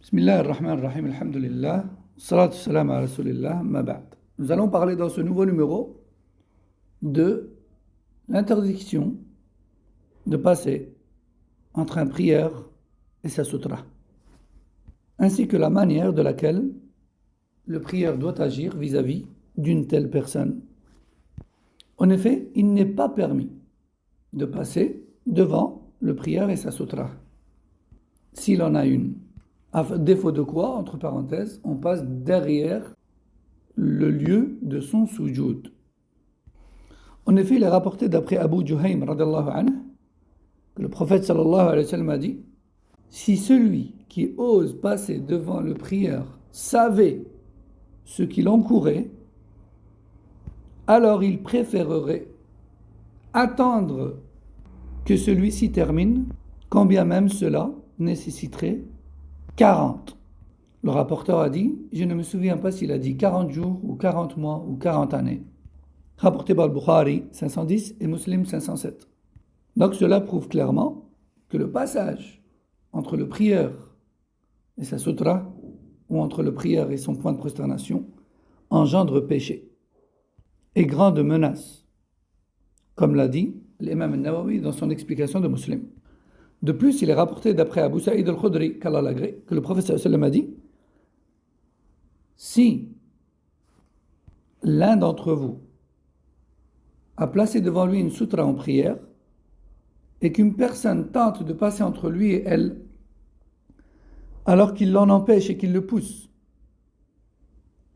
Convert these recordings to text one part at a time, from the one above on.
Bismillah ar-Rahman ar-Rahim, alhamdulillah, salatu salam à Rasulillah, ma ba'd. Nous allons parler dans ce nouveau numéro de l'interdiction de passer entre un prière et sa sutra, ainsi que la manière de laquelle le prieur doit agir vis-à-vis d'une telle personne. En effet, il n'est pas permis de passer devant le prieur et sa sutra, s'il en a une. À défaut de quoi, entre parenthèses, on passe derrière le lieu de son sujoud. En effet, il est rapporté d'après Abu Juhaym radallahu anhu que le prophète sallallahu alayhi wa sallam a dit: si celui qui ose passer devant le prieur savait ce qu'il encourait, alors il préférerait attendre que celui-ci termine, quand bien même cela nécessiterait 40. Le rapporteur a dit, je ne me souviens pas s'il a dit 40 jours ou 40 mois ou 40 années. Rapporté par le Bukhari 510 et Muslim 507. Donc cela prouve clairement que le passage entre le prieur et sa sutra, ou entre le prieur et son point de prosternation, engendre péché et grande menace, comme l'a dit l'imam al-Nawawi dans son explication de Muslim. De plus, il est rapporté d'après Abu Sa'id al-Khudri, qu'Allah l'agrée, que le prophète sallam a dit: si l'un d'entre vous a placé devant lui une sutra en prière et qu'une personne tente de passer entre lui et elle, alors qu'il l'en empêche et qu'il le pousse,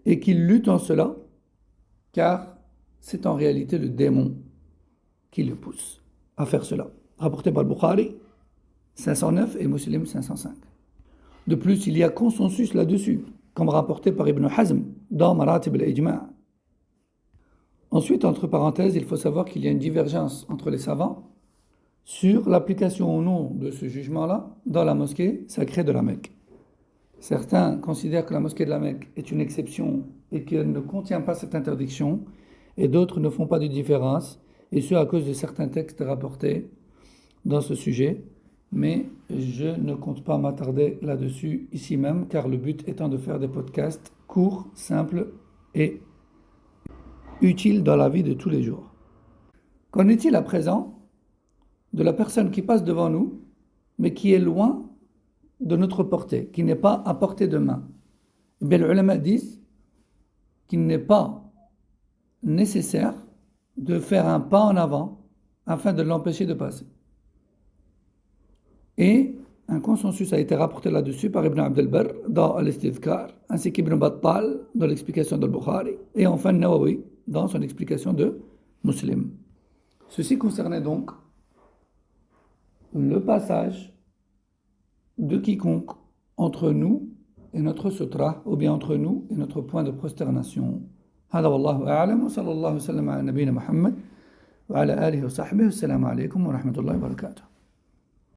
et qu'il lutte en cela, car c'est en réalité le démon qui le pousse à faire cela. Rapporté par le Bukhari 509 et Muslim 505. De plus, il y a consensus là-dessus, comme rapporté par Ibn Hazm dans Maratib al-Ijma'. Ensuite, entre parenthèses, il faut savoir qu'il y a une divergence entre les savants sur l'application ou non de ce jugement-là dans la mosquée sacrée de la Mecque. Certains considèrent que la mosquée de la Mecque est une exception et qu'elle ne contient pas cette interdiction, et d'autres ne font pas de différence, et ce à cause de certains textes rapportés dans ce sujet. Mais je ne compte pas m'attarder là-dessus ici même, car le but étant de faire des podcasts courts, simples et utiles dans la vie de tous les jours. Qu'en est-il à présent de la personne qui passe devant nous, mais qui est loin de notre portée, qui n'est pas à portée de main? Eh bien, les ulama disent qu'il n'est pas nécessaire de faire un pas en avant afin de l'empêcher de passer. Et un consensus a été rapporté là-dessus par Ibn Abd al-Barr dans Al-Istidhkar, ainsi qu'Ibn Battal dans l'explication de Bukhari, et enfin Nawawi dans son explication de Muslim. Ceci concernait donc le passage de quiconque entre nous et notre sutra, ou bien entre nous et notre point de prosternation. هذا والله أعلم وصلى الله وسلم على نبينا محمد وعلى آله وصحبه والسلام عليكم ورحمة الله وبركاته.